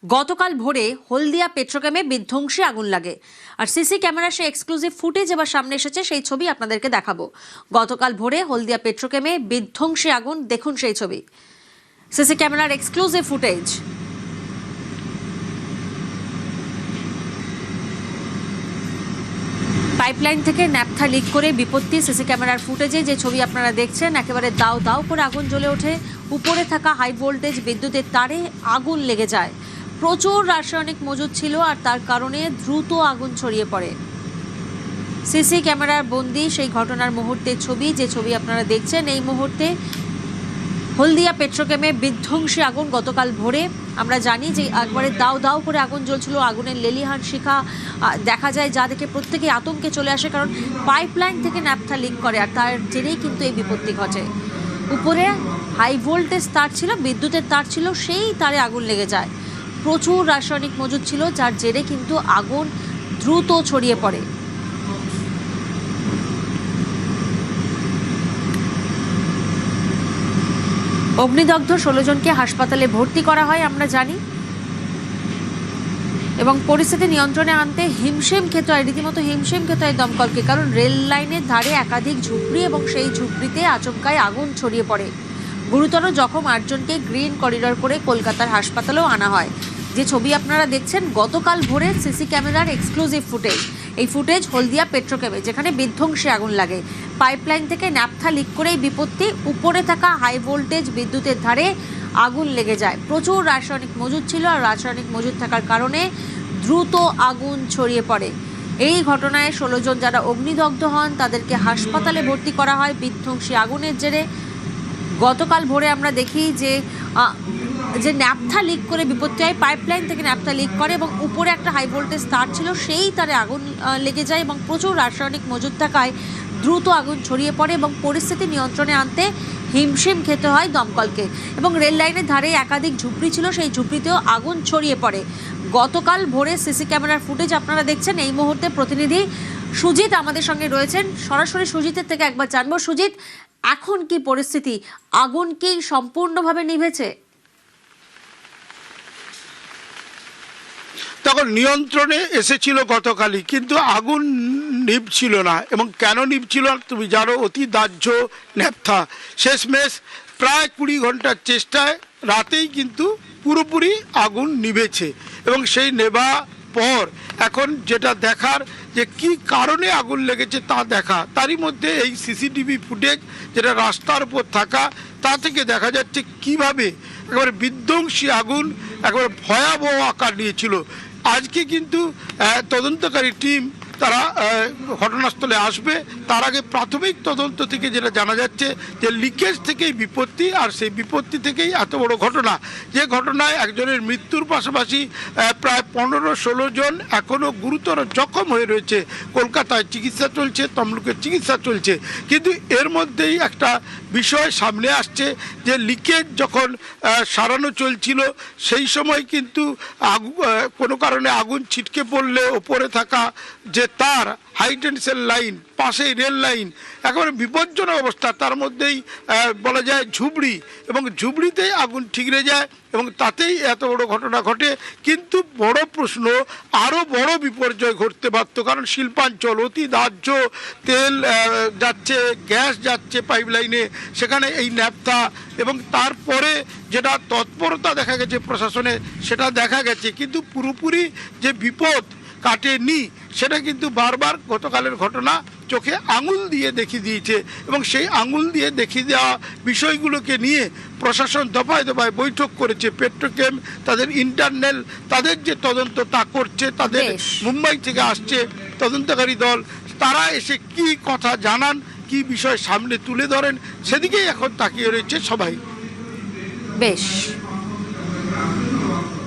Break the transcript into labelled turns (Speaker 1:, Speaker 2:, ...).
Speaker 1: গতকাল ভোরে হলদিয়া পেট্রোকেমে বিধ্বংসী আগুন লাগে। আর সিসি ক্যামেরা সেই এক্সক্লুসিভ ফুটেজ এবার সামনে এসেছে, সেই ছবি আপনাদেরকে দেখাবো। গতকাল ভোরে হলদিয়া পেট্রোকেমে বিধ্বংসী আগুন, দেখুন সেই ছবি, সিসি ক্যামেরার এক্সক্লুসিভ ফুটেজ। পাইপলাইন থেকে ন্যাপথা লিক করে বিপত্তি। সিসি ক্যামেরার ফুটেজে যে ছবি আপনারা দেখছেন, একেবারে দাও দাও করে আগুন জ্বলে ওঠে। উপরে থাকা হাই ভোল্টেজ বিদ্যুতের তারে আগুন লেগে যায়। প্রচুর রাসায়নিক মজুদ ছিল আর তার কারণে দ্রুত আগুন ছড়িয়ে পড়ে। সিসি ক্যামেরার বন্দি সেই ঘটনার মুহূর্তের ছবি, যে ছবি আপনারা দেখছেন এই মুহূর্তে। হলদিয়া পেট্রোকেমে বিধ্বংসী আগুন গতকাল ভোরে। আমরা জানি যে একবারে দাও দাও করে আগুন জ্বলছিল, আগুনের লেলিহান শিখা দেখা যায়, যা দেখে প্রত্যেকেই আতঙ্কে চলে আসে, কারণ পাইপলাইন থেকে ন্যাপথা লিক করে আর তার জেরেই কিন্তু এই বিপত্তি ঘটে। উপরে হাই ভোল্টেজ তার ছিল, বিদ্যুতের তার ছিল, সেই তারে আগুন লেগে যায়। প্রচুর রাসায়নিক মজুদ ছিল, যার জেরে কিন্তু আগুন দ্রুত ছড়িয়ে পড়ে। অগ্নিদগ্ধ 16 জনকে হাসপাতালে ভর্তি করা হয় আমরা জানি, এবং পরিস্থিতি নিয়ন্ত্রণে আনতে হিমশিম খেতে হয়, রীতিমতো হিমশিম খেতে হয় দমকলকে, কারণ রেল লাইনের ধারে একাধিক ঝুপড়ি এবং সেই ঝুপড়িতে আচমকায় আগুন ছড়িয়ে পড়ে। গুরুতর জখম 8 জনকে গ্রিন করিডর করে কলকাতার হাসপাতালেও আনা হয়। যে ছবি আপনারা দেখছেন গতকাল ভোরের সিসি ক্যামেরার এক্সক্লুসিভ ফুটেজ। এই ফুটেজ হলদিয়া পেট্রোকেমে, যেখানে বিধ্বংসী আগুন লাগে। পাইপলাইন থেকে ন্যাপথা লিক করে এই বিপত্তি। উপরে থাকা হাই ভোল্টেজ বিদ্যুতের ধারে আগুন লেগে যায়। প্রচুর রাসায়নিক মজুদ ছিল আর রাসায়নিক মজুদ থাকার কারণে দ্রুত আগুন ছড়িয়ে পড়ে। এই ঘটনায় 16 জন যারা অগ্নিদগ্ধ হন তাদেরকে হাসপাতালে ভর্তি করা হয় বিধ্বংসী আগুনের জেরে। গতকাল ভোরে আমরা দেখি যে ন্যাপথা লিক করে বিপত্তি হয়, পাইপলাইন থেকে ন্যাপথা লিক করে এবং উপরে একটা হাই ভোল্টেজ তার ছিল, সেই তারে আগুন লেগে যায় এবং প্রচুর রাসায়নিক মজুদ থাকায় দ্রুত আগুন ছড়িয়ে পড়ে এবং পরিস্থিতি নিয়ন্ত্রণে আনতে হিমশিম খেতে হয় দমকলকে। এবং রেল লাইনের ধারে একাধিক ঝুপড়ি ছিল, সেই ঝুপড়িতেও আগুন ছড়িয়ে পড়ে। গতকাল ভোরে সিসি ক্যামেরার ফুটেজ আপনারা দেখছেন। এই মুহূর্তে প্রতিনিধি সুজিত আমাদের সঙ্গে রয়েছেন, সরাসরি সুজিতের থেকে একবার জানবো। সুজিত, এখন কি পরিস্থিতি? আগুন কি সম্পূর্ণভাবে নিভেছে?
Speaker 2: তখন নিয়ন্ত্রণে এসেছিল গতকালই, কিন্তু আগুন নিভছিল না। এবং কেন নিভছিল তুমি জানো, অতি দাহ্য ন্যাপথা। শেষমেশ প্রায় 20 ঘন্টার চেষ্টায় রাতেই কিন্তু পুরোপুরি আগুন নিভেছে। এবং সেই নেভা পর এখন যেটা দেখার, যে কি কারণে আগুন লেগেছে তা দেখা। তারই মধ্যে এই সিসিটিভি ফুটেজ যেটা রাস্তার উপর থাকা, তা থেকে দেখা যাচ্ছে কিভাবে একেবারে বিধ্বংসী আগুন একেবারে ভয়াবহ আকার নিয়েছিল। আজকে কিন্তু তদন্তকারী টিম তারা ঘটনাস্থলে আসবে। তার আগে প্রাথমিক তদন্ত থেকে যেটা জানা যাচ্ছে যে লিকেজ থেকেই বিপত্তি, আর সেই বিপত্তি থেকেই এত বড় ঘটনা। যে ঘটনায় একজনের মৃত্যুর পাশাপাশি প্রায় 15-16 জন এখনও গুরুতর জখম হয়ে রয়েছে। কলকাতায় চিকিৎসা চলছে, তমলুকের চিকিৎসা চলছে। কিন্তু এর মধ্যেই একটা বিষয় সামনে আসছে যে লিকেজ যখন সারানো চলছিল, সেই সময় কিন্তু কোনো কারণে আগুন ছিটকে পড়লে ওপরে থাকা যে তার, হাই টেনশন লাইন, পাশেই রেল লাইন, একেবারে বিপজ্জনক অবস্থা। তার মধ্যেই বলা যায় ঝুবড়ি, এবং ঝুবড়িতেই আগুন ঠিকরে যায় এবং তাতেই এত বড় ঘটনা ঘটে। কিন্তু বড় প্রশ্ন, আরও বড় বিপর্যয় ঘটতে পারত, কারণ শিল্পাঞ্চল, অতি দাহ্য তেল যাচ্ছে, গ্যাস যাচ্ছে পাইপলাইনে, সেখানে এই ন্যাপথা। এবং তারপরে যেটা তৎপরতা দেখা গেছে প্রশাসনে, সেটা দেখা গেছে, কিন্তু পুরোপুরি যে বিপদ কাটেনি সেটা কিন্তু বারবার গতকালের ঘটনা চোখে আঙুল দিয়ে দেখিয়ে দিয়েছে। এবং সেই আঙুল দিয়ে দেখিয়ে দেওয়া বিষয়গুলোকে নিয়ে প্রশাসন দফায় দফায় বৈঠক করেছে। পেট্রোকেম তাদের ইন্টারনাল, তাদের যে তদন্ত তা করছে। তাদের মুম্বাই থেকে আসছে তদন্তকারী দল, তারা এসে কি কথা জানান, কি বিষয় সামনে তুলে ধরেন, সেদিকেই এখন তাকিয়ে রয়েছে সবাই।
Speaker 1: বেশ।